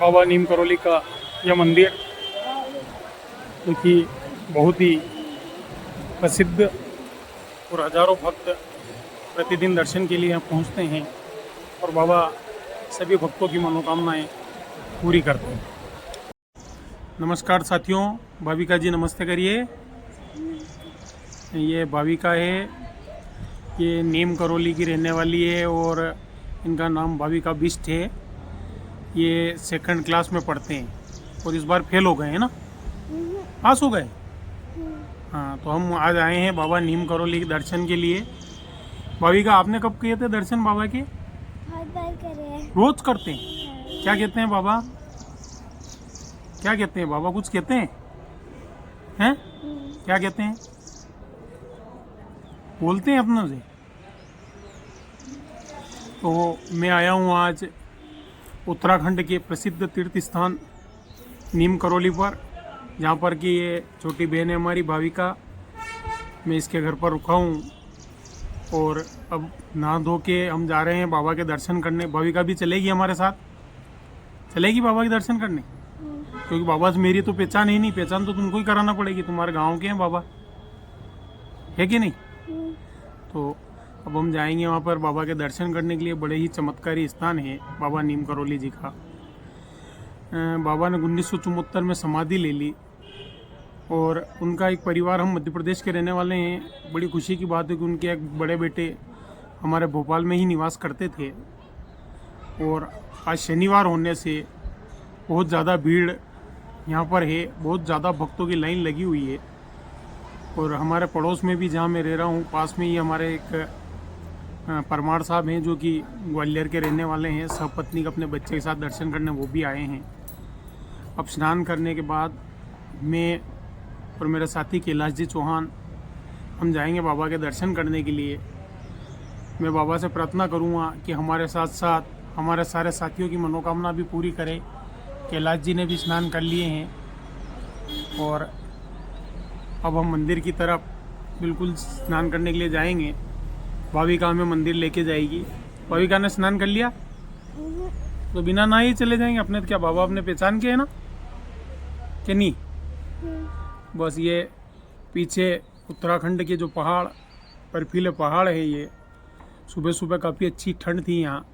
बाबा नीम करौली का यह मंदिर देखिए बहुत ही प्रसिद्ध और हजारों भक्त प्रतिदिन दर्शन के लिए यहाँ पहुँचते हैं और बाबा सभी भक्तों की मनोकामनाएं पूरी करते हैं। नमस्कार साथियों, भाविका जी नमस्ते करिए। ये भाविका है, ये नीम करौली की रहने वाली है और इनका नाम भाविका बिष्ट है। ये सेकंड क्लास में पढ़ते हैं और इस बार फेल हो गए हैं ना, पास हो गए। हाँ, तो हम आज आए हैं बाबा नीम करौली के दर्शन के लिए। भाविका आपने कब किए थे दर्शन बाबा के? बहुत बार करे हैं। रोज करते हैं? क्या कहते हैं बाबा? क्या कहते हैं बाबा? कुछ कहते हैं? हैं? क्या कहते हैं? बोलते हैं अपनों से। तो मैं आया हूँ आज उत्तराखंड के प्रसिद्ध तीर्थ स्थान नीम करौली पर, जहाँ पर कि ये छोटी बहन है हमारी भाविका। मैं इसके घर पर रुका हूँ और अब नहा धो के हम जा रहे हैं बाबा के दर्शन करने। भाविका भी चलेगी हमारे साथ? चलेगी बाबा के दर्शन करने? क्योंकि बाबा से मेरी तो पहचान ही नहीं, पहचान तो तुमको ही कराना पड़ेगी, तुम्हारे गांव के हैं बाबा, है कि नहीं? तो अब हम जाएंगे वहाँ पर बाबा के दर्शन करने के लिए। बड़े ही चमत्कारी स्थान है बाबा नीम करौली जी का। बाबा ने 1974 में समाधि ले ली और उनका एक परिवार, हम मध्य प्रदेश के रहने वाले हैं। बड़ी खुशी की बात है कि उनके एक बड़े बेटे हमारे भोपाल में ही निवास करते थे और आज शनिवार होने से बहुत ज़्यादा भीड़ यहाँ पर है, बहुत ज़्यादा भक्तों की लाइन लगी हुई है। और हमारे पड़ोस में भी, जहाँ मैं रह रहा हूँ, पास में ही हमारे एक परमार साहब हैं जो कि ग्वालियर के रहने वाले हैं। सब पत्नी अपने बच्चे के साथ दर्शन करने वो भी आए हैं। अब स्नान करने के बाद मैं और मेरे साथी कैलाश जी चौहान हम जाएंगे बाबा के दर्शन करने के लिए। मैं बाबा से प्रार्थना करूँगा कि हमारे साथ साथ हमारे सारे साथियों की मनोकामना भी पूरी करे। कैलाश जी ने भी स्नान कर लिए हैं और अब हम मंदिर की तरफ बिल्कुल स्नान करने के लिए जाएंगे। भाविका हमें मंदिर लेके जाएगी। भाविका ने स्नान कर लिया तो बिना नहाए ही चले जाएंगे अपने? तो क्या बाबा अपने पहचान के है ना, कि नहीं? बस ये पीछे उत्तराखंड के जो पहाड़, बर्फीले पहाड़ है, ये सुबह सुबह काफ़ी अच्छी ठंड थी यहाँ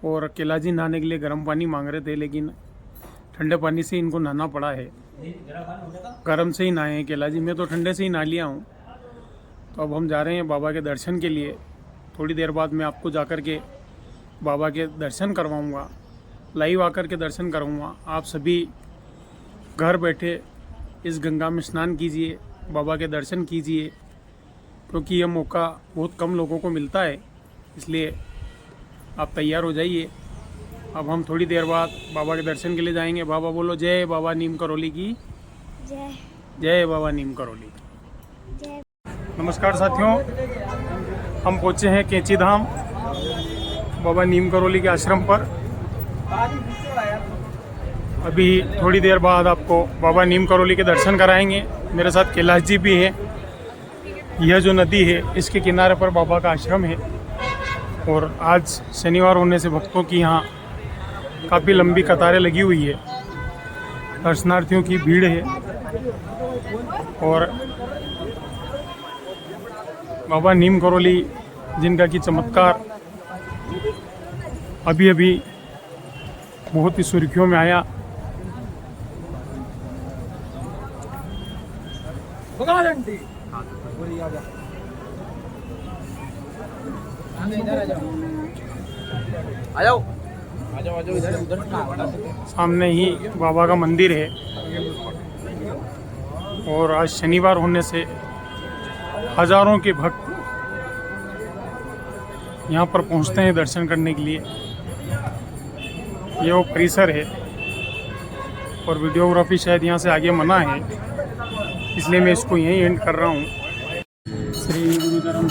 और कैलाश जी नहाने के लिए गर्म पानी मांग रहे थे, लेकिन ठंडे पानी से इनको नहाना पड़ा है। गर्म से ही नहाए हैं कैलाश जी, मैं तो ठंडे से ही नहा लिया हूँ। तो अब हम जा रहे हैं बाबा के दर्शन के लिए। थोड़ी देर बाद मैं आपको जाकर के बाबा के दर्शन करवाऊँगा, लाइव आकर के दर्शन कराऊँगा। आप सभी घर बैठे इस गंगा में स्नान कीजिए, बाबा के दर्शन कीजिए, क्योंकि यह मौका बहुत कम लोगों को मिलता है। इसलिए आप तैयार हो जाइए। अब हम थोड़ी देर बाद बाबा के दर्शन के लिए जाएंगे। बाबा बोलो जय बाबा नीम करौली की जय। जय बाबा नीम करौली। जय। नमस्कार साथियों, हम पहुँचे हैं कैंची धाम बाबा नीम करौली के आश्रम पर। अभी थोड़ी देर बाद आपको बाबा नीम करौली के दर्शन कराएंगे। मेरे साथ कैलाश जी भी है। यह जो नदी है इसके किनारे पर बाबा का आश्रम है और आज शनिवार होने से भक्तों की यहाँ काफ़ी लंबी कतारें लगी हुई है, दर्शनार्थियों की भीड़ है। और बाबा नीम करौली जिनका कि चमत्कार अभी अभी बहुत ही सुर्खियों में आया। सामने ही बाबा का मंदिर है और आज शनिवार होने से हजारों के भक्त यहाँ पर पहुँचते हैं दर्शन करने के लिए। ये वो परिसर है और वीडियोग्राफी शायद यहाँ से आगे मना है, इसलिए मैं इसको यहीं एंड कर रहा हूँ। श्री गुरुचरण